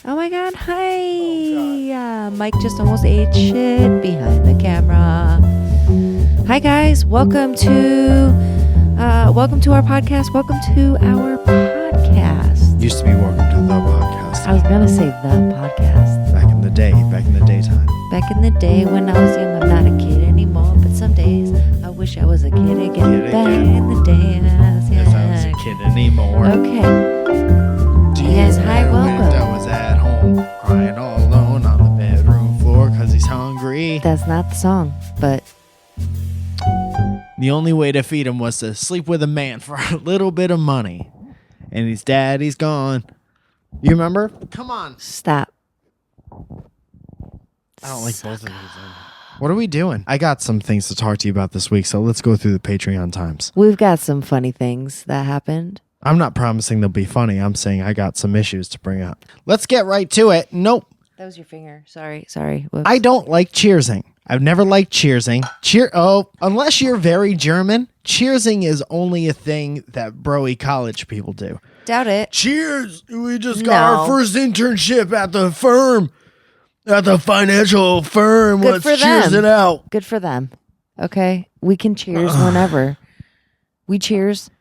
Oh my god, hi! Mike just almost ate shit behind the camera. Hi guys, welcome to our podcast. Welcome to our podcast. Used to be welcome to the podcast. I was gonna say the podcast. Back in the daytime. Back in the day when I was young, I'm not a kid anymore, but some days I wish I was a kid again. Back in the day when I was young. Yes, I was a kid anymore. Okay. You guys, hi, welcome. I was at home, crying all alone on the bedroom floor because he's hungry. That's not the song, but The only way to feed him was to sleep with a man for a little bit of money. And his daddy's gone. You remember? Come on. stop. I don't like both of these. What are we doing? I got some things to talk to you about this week, so let's go through the Patreon times. We've got some funny things that happened. I'm not promising they'll be funny. I'm saying I got some issues to bring up. Let's get right to it. Nope. That was your finger. Sorry. Whoops. I don't like cheersing. I've never liked cheersing. Unless you're very German, cheersing is only a thing that broy college people do. Doubt it. Cheers! We just got our first internship at the firm. At the financial firm. Good for cheers them. it out. Good for them. Okay. We can cheers whenever. We cheers.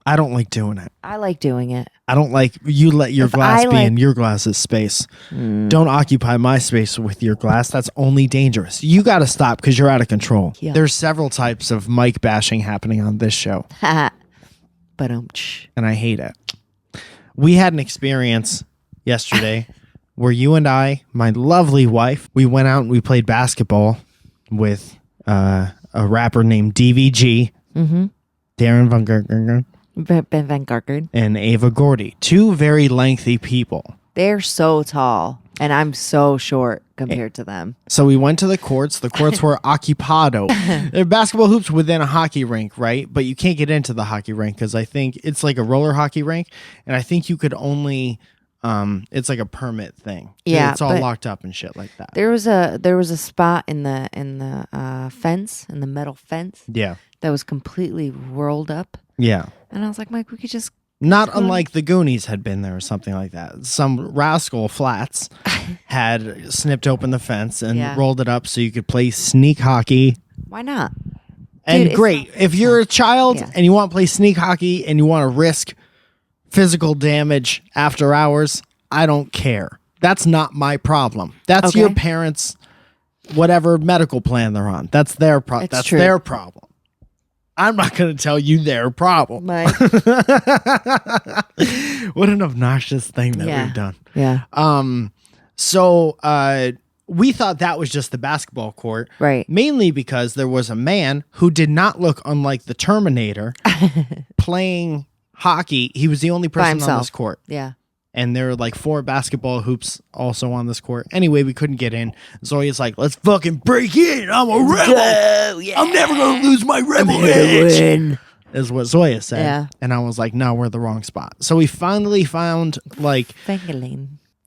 I don't like doing it. I like doing it. I don't like you let your glass I be like- in your glass's space. Don't occupy my space with your glass. That's only dangerous. You got to stop because you're out of control. Yeah. There's several types of mic bashing happening on this show, But and I hate it. We had an experience yesterday where you and I, my lovely wife, we went out and we played basketball with a rapper named DVG, Darren Van Gergen, Ben Van Garkerd. and Ava Gordy. Two very lengthy people. They're so tall, and I'm so short compared to them. So we went to the courts. The courts were occupado. They're basketball hoops within a hockey rink, right? But you can't get into the hockey rink because I think it's like a roller hockey rink, and I think you could only it's like a permit thing. Yeah, it's all but locked up and shit like that. There was a spot in the fence, in the metal fence, Yeah, that was completely rolled up, yeah. and I was like, Mike, we could just Not unlike the Goonies had been there or something like that. Some rascal flats had snipped open the fence and Yeah. rolled it up so you could play sneak hockey. why not? And it's great, not- if you're a child Yeah. and you want to play sneak hockey and you want to risk physical damage after hours, I don't care. That's not my problem. That's Okay. your parents' whatever medical plan they're on. That's their problem. It's That's true. their problem. I'm not going to tell you their problem. Mike. What an obnoxious thing that Yeah. we've done. Yeah. So we thought that was just the basketball court. Right. Mainly because there was a man who did not look unlike the Terminator playing hockey. He was the only person on himself. this court. Yeah. And there were like 4 basketball hoops also on this court. Anyway, we couldn't get in. Zoya's like, let's fucking break in. I'm a rebel. Yeah. I'm never going to lose my rebel edge. Is what Zoya said. Yeah. And I was like, no, we're at the wrong spot. So we finally found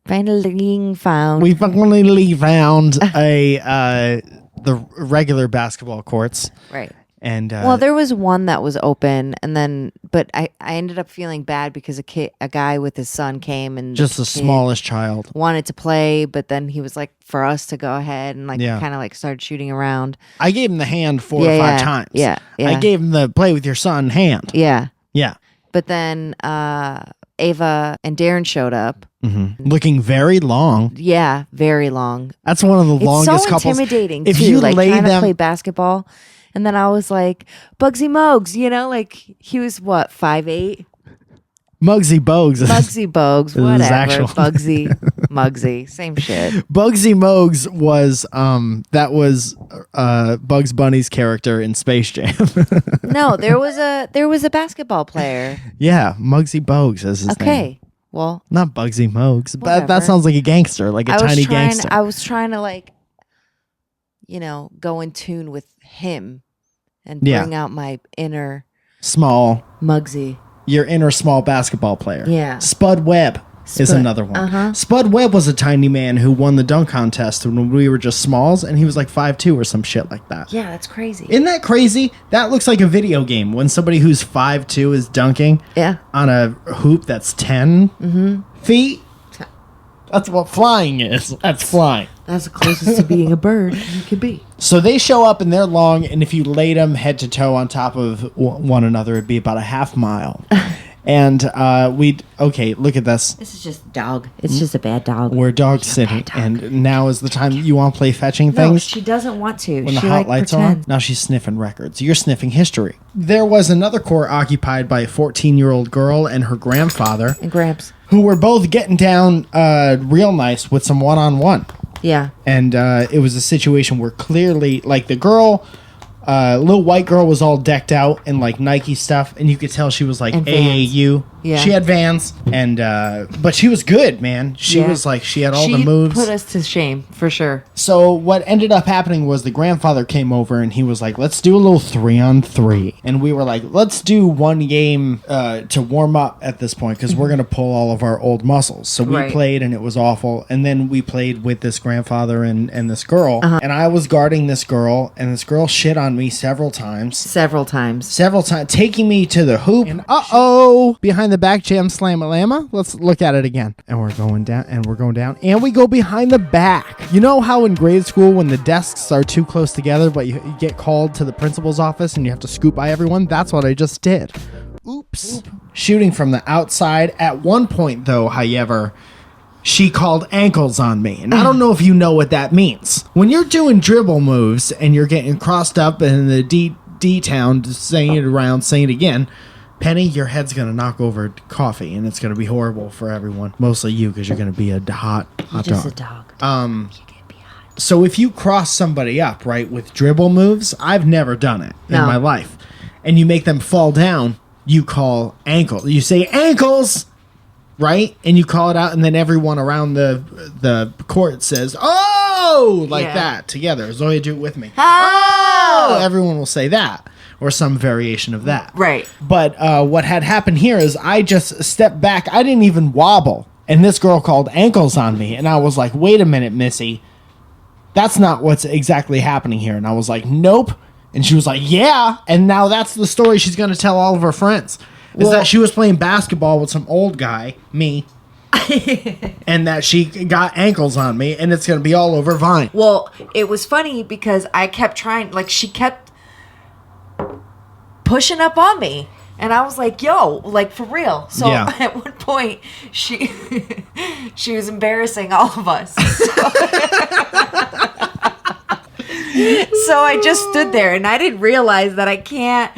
Finally found. we finally found the regular basketball courts. Right. And Well, there was one that was open, and then, but I ended up feeling bad because a guy with his son came and just the kid smallest child. wanted to play, but then he was like for us to go ahead and like Yeah. kind of like started shooting around. I gave him the hand 4 or Yeah, 5 yeah, times. yeah, yeah. I gave him the play with your son hand. Yeah, Yeah. but then Ava and Darren showed up. Looking very long. Yeah, very long. That's one of the It's longest so couples. intimidating If too. you Like lay trying to them, play basketball, and then I was like Bugsy Mogs, like he was what 5'8". Mugsy Bogues. Bugsy Bogues, This is whatever. actual- Bugsy, Mugsy, same shit. Bugsy Mogues was that was Bugs Bunny's character in Space Jam. No, there was a basketball player. Yeah, Mugsy Bogues is his name. Okay, well, Not Bugsy Mogues. But Whatever. that sounds like a gangster, like a tiny gangster. I was trying to like, go in tune with him and Yeah. bring out my inner Small. Mugsy. Your inner small basketball player. Yeah. Spud Webb is Spud, another one. uh-huh. Spud Webb was a tiny man who won the dunk contest when we were just smalls, and he was like 5'2" or some shit like that. Yeah, that's crazy. Isn't that crazy? That looks like a video game when somebody who's 5'2" Mm-hmm. is dunking Yeah. on a hoop that's 10 feet. That's what flying is. That's flying. That's the closest to being a bird you could be. So they show up and they're long, and if you laid them head to toe on top of one another, it'd be about a half mile. And okay, look at this. This is just a dog. It's just a bad dog. We're dog sitting, and now is the time you want to play fetching things. No, she doesn't want to. When she the hot lights are on, now she's sniffing records. You're sniffing history. There was another court occupied by a 14-year-old girl and her grandfather, And Gramps. who were both getting down real nice with some one-on-one. Yeah. And it was a situation where clearly, like, the girl, little white girl, was all decked out in like Nike stuff, and you could tell she was like AAU. Yeah. She had Vans, and but she was good, man. She was like, she had all the moves. Put us to shame for sure. So what ended up happening was the grandfather came over and he was like, let's do a little 3-on-3. And we were like, let's do one game to warm up at this point, because we're going to pull all of our old muscles. So we played and it was awful. And then we played with this grandfather and this girl. And I was guarding this girl, and this girl shit on me several times. Several times. Taking me to the hoop. And behind the back jam slam lama. Let's look at it again. And we're going down, and we go behind the back. You know how in grade school when the desks are too close together, but you get called to the principal's office and you have to scoot by everyone? That's what I just did. Oops. Shooting from the outside. At one point, though, however, she called ankles on me. And I don't know if you know what that means. When you're doing dribble moves and you're getting crossed up in the D-town, saying it around, saying it again, Penny, your head's going to knock over coffee, and it's going to be horrible for everyone. Mostly you, because you're going to be a hot Just dog. a dog. You're going to be hot. So if you cross somebody up, right, with dribble moves, I've never done it in my life, and you make them fall down, you call ankle. You say ankles, right? And you call it out, and then everyone around the court says, oh, like that together. Zoya, do it with me. Oh! Everyone will say that, or some variation of that. Right. But what had happened here is I just stepped back. I didn't even wobble. And this girl called ankles on me. And I was like, wait a minute, Missy. That's not what's exactly happening here. And I was like, nope. And she was like, yeah. And now that's the story she's going to tell all of her friends. Is that she was playing basketball with some old guy, me. And that she got ankles on me. And it's going to be all over Vine. Well, it was funny because I kept trying, like, she kept pushing up on me, and I was like, yo, like, for real. So at one point she was embarrassing all of us. So I just stood there, and I didn't realize that I can't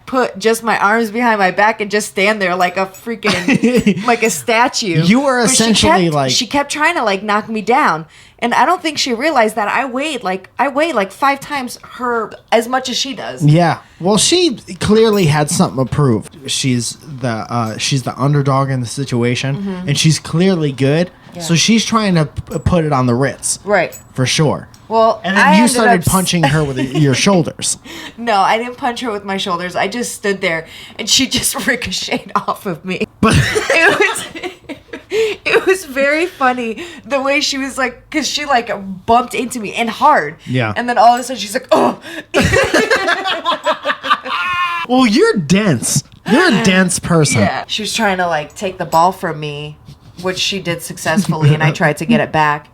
put just my arms behind my back and just stand there like a freaking like a statue. You were essentially she kept trying to like knock me down, and I don't think she realized that I weigh like 5 times her as much as she does. Yeah. Well, she clearly had something to prove. She's the underdog in the situation, and she's clearly good. Yeah. So she's trying to put it on the Ritz. Right. For sure. Well, and then you started punching her with your shoulders. No, I didn't punch her with my shoulders. I just stood there, and she just ricocheted off of me. But it was very funny the way she was like, because she like bumped into me and hard. Yeah. And then all of a sudden she's like, oh. Well, you're dense. You're a dense person. Yeah. She was trying to like take the ball from me, which she did successfully, and I tried to get it back.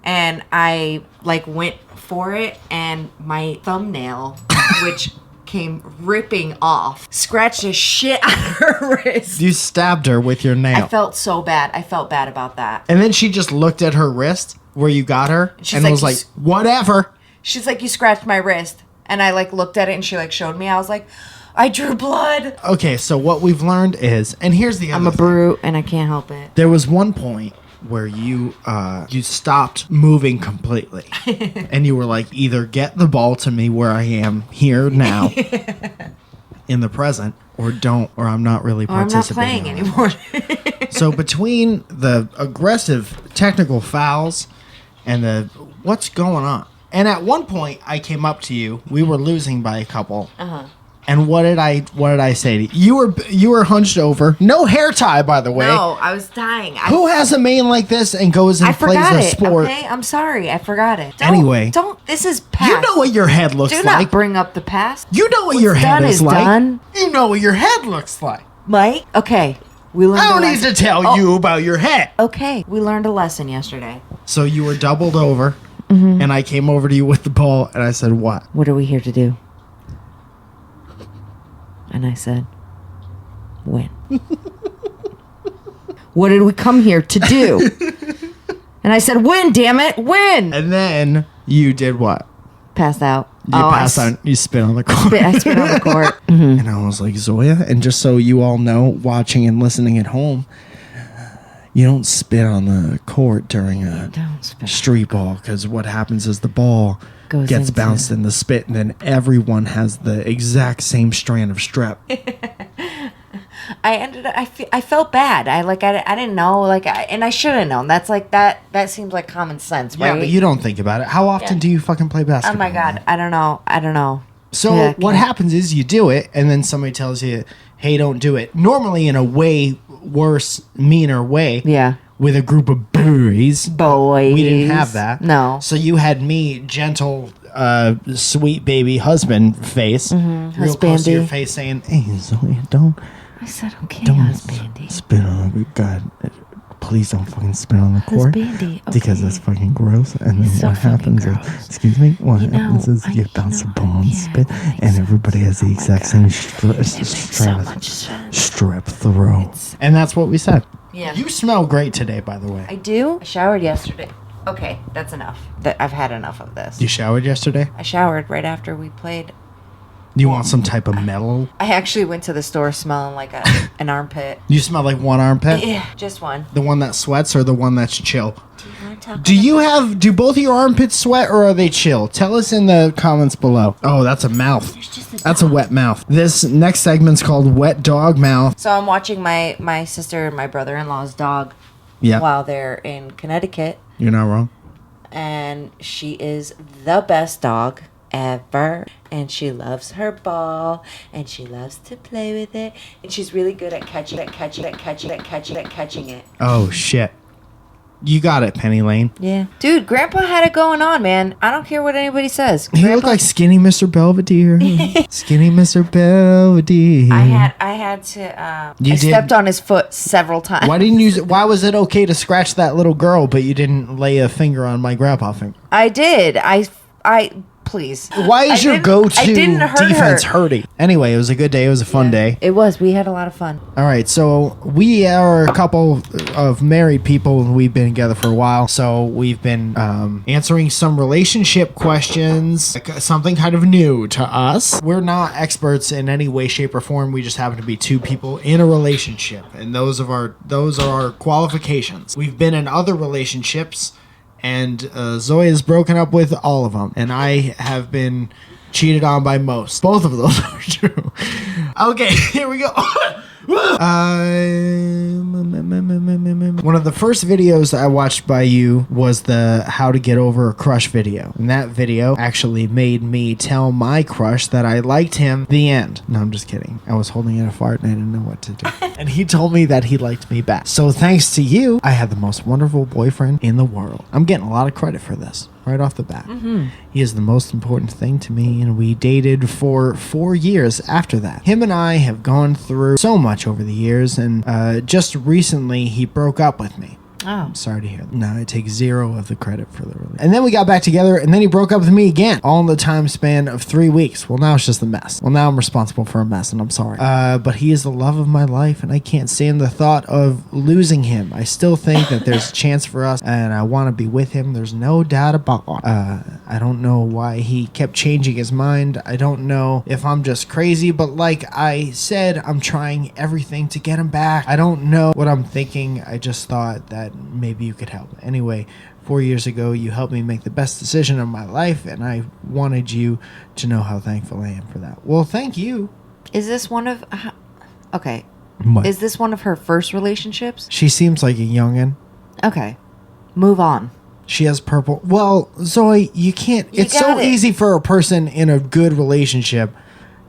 And I like went for it, and my thumbnail, which came ripping off, scratched the shit out of her wrist. You stabbed her with your nail. I felt so bad. I felt bad about that. And then she just looked at her wrist where you got her, and was like, whatever. She's like, you scratched my wrist. And I like looked at it, and she like showed me. I was like, I drew blood. Okay, so what we've learned is, and here's the other I'm a brute, and I can't help it. There was one point where you stopped moving completely, and you were like, either get the ball to me where I am here now in the present, or don't, or I'm not really participating. I'm not playing anymore. So between the aggressive technical fouls and the what's going on, and at one point I came up to you, we were losing by a couple. And what did I say to you? You were hunched over. No hair tie, by the way. No, I was dying. Who has a mane like this and goes and plays a sport? Okay, I'm sorry. I forgot it. Don't. This is past. You know what your head looks like. Do not bring up the past. You know what your head is like. Done. You know what your head looks like. Mike, okay. We learned I don't a need lesson. to tell you about your head. Okay, we learned a lesson yesterday. So you were doubled over, and I came over to you with the ball, and I said, what? What are we here to do? And I said, win. What did we come here to do? And I said, win, damn it, win. And then you did what? Passed out. You passed on. You spit on the court. I spit on the court. And I was like, Zoya, and just so you all know, watching and listening at home, you don't spit on the court during a street ball, because what happens is the ball gets bounced in the spit, and then everyone has the exact same strand of strep. I felt bad. I didn't know, and I should have known. That's like that seems like common sense, right? Yeah, but you don't think about it. How often do you fucking play basketball? Oh my God, I don't know. So Yeah, what happens is you do it, and then somebody tells you, hey, don't do it. Normally in a way worse, meaner way. Yeah. With a group of boys. Boys. We didn't have that. No. So you had me, gentle, sweet baby husband face, real close to your face, saying, hey, Zoe, don't. I said, okay, Don't husbandy. spit on the God. Please don't fucking spit on the court. Husbandy, okay. Because that's fucking gross. And then So what happens fucking is, gross. excuse me, what happens know, is you bounce the ball and yeah, spit, that makes and sense. everybody has the Oh my exact God. same It makes so much sense. strep throat. And that's what we said. Yeah. You smell great today, by the way. I do. I showered yesterday. Okay, that's enough. I've had enough of this. You showered yesterday? I showered right after we played. You want some type of metal? I actually went to the store smelling like an armpit. You smell like one armpit? Yeah, just one. The one that sweats or the one that's chill? Do you want to talk Do both of your armpits sweat or are they chill? Tell us in the comments below. Oh, that's a mouth. That's a wet mouth. This next segment's called Wet Dog Mouth. So I'm watching my sister and my brother-in-law's dog Yeah, while they're in Connecticut, you're not wrong. and she is the best dog ever, and she loves her ball, and she loves to play with it, and she's really good at catching it. Oh, shit. You got it, Penny Lane. Yeah, dude, Grandpa had it going on, man. I don't care what anybody says. He looked like skinny Mr. Belvedere. Skinny Mr. Belvedere. I had to. You I did? stepped on his foot several times. Why was it okay to scratch that little girl, but you didn't lay a finger on my grandpa finger? I did. Please. Why is your go-to I didn't hurt defense her. hurting? Anyway, it was a good day. It was a fun day. It was. We had a lot of fun. All right, so we are a couple of married people, and we've been together for a while. So we've been answering some relationship questions, something kind of new to us. We're not experts in any way, shape, or form. We just happen to be two people in a relationship, and those are our qualifications. We've been in other relationships, and Zoe has broken up with all of them, and I have been cheated on by most. Both of those are true. Okay, here we go. One of the first videos I watched by you was the how to get over a crush video. And that video actually made me tell my crush that I liked him. The end. No, I'm just kidding. I was holding in a fart and I didn't know what to do. And he told me that he liked me back. So thanks to you, I had the most wonderful boyfriend in the world. I'm getting a lot of credit for this right off the bat. He is the most important thing to me, and we dated for 4 years after that. Him and I have gone through so much over the years, and just recently he broke up with me. Oh. I'm sorry to hear that. No, I take zero of the credit for the relationship. And then we got back together, and then he broke up with me again, all in the time span of 3 weeks. Well, now it's just a mess. Well, now I'm responsible for a mess, and I'm sorry. But he is the love of my life, and I can't stand the thought of losing him. I still think that there's a chance for us, and I want to be with him. There's no doubt about it. I don't know why he kept changing his mind. I don't know if I'm just crazy, but like I said, I'm trying everything to get him back. I don't know what I'm thinking. I just thought that maybe you could help. Anyway, 4 years ago, you helped me make the best decision of my life, and I wanted you to know how thankful I am for that. Well, thank you. Is this one of... okay. What? Is this one of her first relationships? She seems like a youngin'. Okay. Move on. She has purple. Well, Zoe, you can't... It's so got it. easy for a person in a good relationship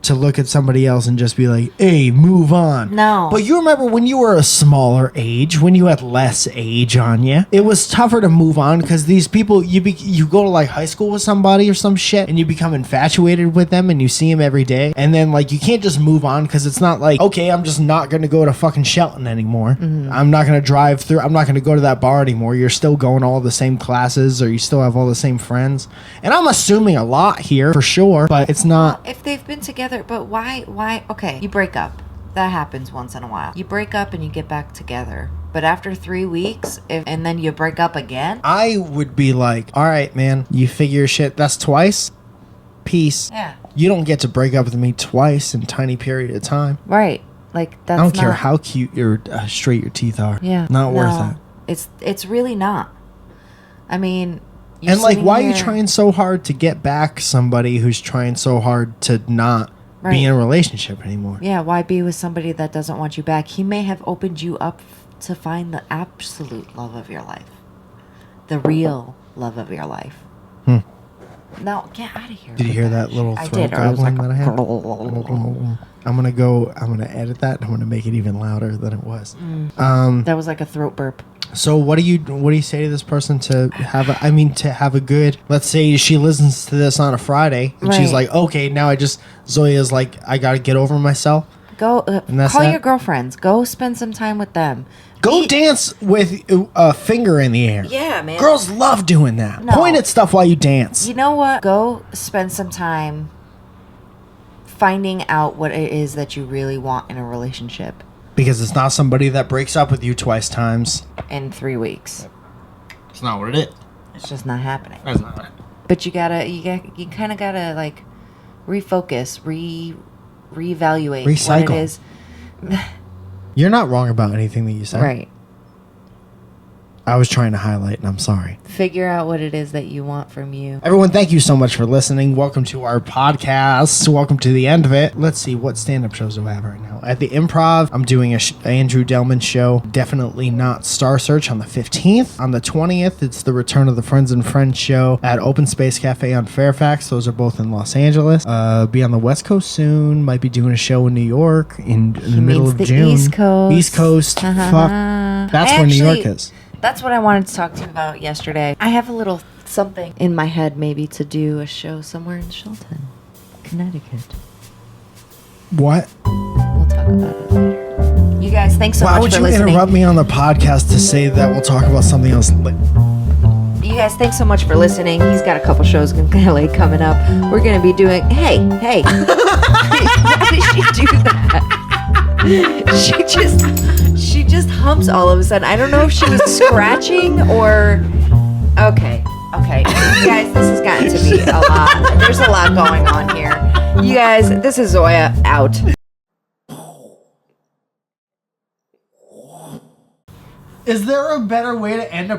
to look at somebody else and just be like, hey, move on. No. But you remember when you were a smaller age, when you had less age on you, it was tougher to move on because these people, you go to like high school with somebody or some shit and you become infatuated with them and you see them every day. And then like you can't just move on because it's not like, okay, I'm just not going to go to fucking Shelton anymore. I'm not going to drive through. I'm not going to go to that bar anymore. You're still going to all the same classes or you still have all the same friends. And I'm assuming a lot here for sure, but it's not. If they've been together, but why? Okay, you break up. That happens once in a while. You break up and you get back together. But after 3 weeks, and then you break up again? I would be like, all right, man, you figure your shit. That's twice. Peace. Yeah. You don't get to break up with me twice in a tiny period of time. Right. Like, that's I don't care how cute or straight your teeth are. Yeah. Not worth it. It's really not. I mean... And like, why are you trying so hard to get back somebody who's trying so hard to not be in a relationship anymore? Yeah, why be with somebody that doesn't want you back? He may have opened you up to find the absolute love of your life. The real love of your life. Now, get out of here. Did you hear that little throat goblin that I had? I'm gonna edit that and I'm gonna make it even louder than it was. That was like a throat burp. So what do you say to this person to have a good, let's say she listens to this on a Friday and she's like, okay, now Zoya's like, I gotta get over myself. Go call your girlfriends. Go spend some time with them. Go dance with a finger in the air. Yeah, man. Girls love doing that. No. Point at stuff while you dance. You know what? Go spend some time finding out what it is that you really want in a relationship. Because it's not somebody that breaks up with you twice times. In 3 weeks. It's not what it is. It's just not happening. That's not it. But you kind of gotta like refocus, reevaluate Recycle. what it is. You're not wrong about anything that you said. Right. I was trying to highlight, and I'm sorry. Figure out what it is that you want from you. Everyone, thank you so much for listening. Welcome to our podcast. Welcome to the end of it. Let's see, what stand-up shows do I have right now? At the Improv, I'm doing a Andrew Delman show. Definitely not Star Search on the 15th. On the 20th, it's the Return of the Friends and Friends show at Open Space Cafe on Fairfax. Those are both in Los Angeles. Be on the West Coast soon. Might be doing a show in New York in the middle of June. East Coast. East Coast. Fuck. That's where New York is. That's what I wanted to talk to you about yesterday. I have a little something in my head maybe to do a show somewhere in Shelton, Connecticut. What? We'll talk about it later. You guys, thanks so much for listening. Why would you interrupt me on the podcast to say that we'll talk about something else? You guys, thanks so much for listening. He's got a couple shows in LA coming up. We're going to be doing... Hey. Why did she do that? She just humps all of a sudden. I don't know if she was scratching or... Okay. You guys, this has gotten to be a lot. There's a lot going on here. You guys, this is Zoya out. Is there a better way to end a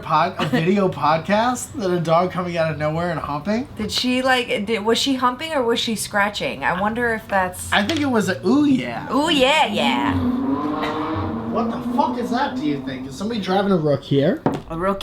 video podcast than a dog coming out of nowhere and humping? Was she humping or was she scratching? I wonder if that's... I think it was a ooh yeah. Ooh yeah. What the fuck is that, do you think? Is somebody driving a rook here? A rook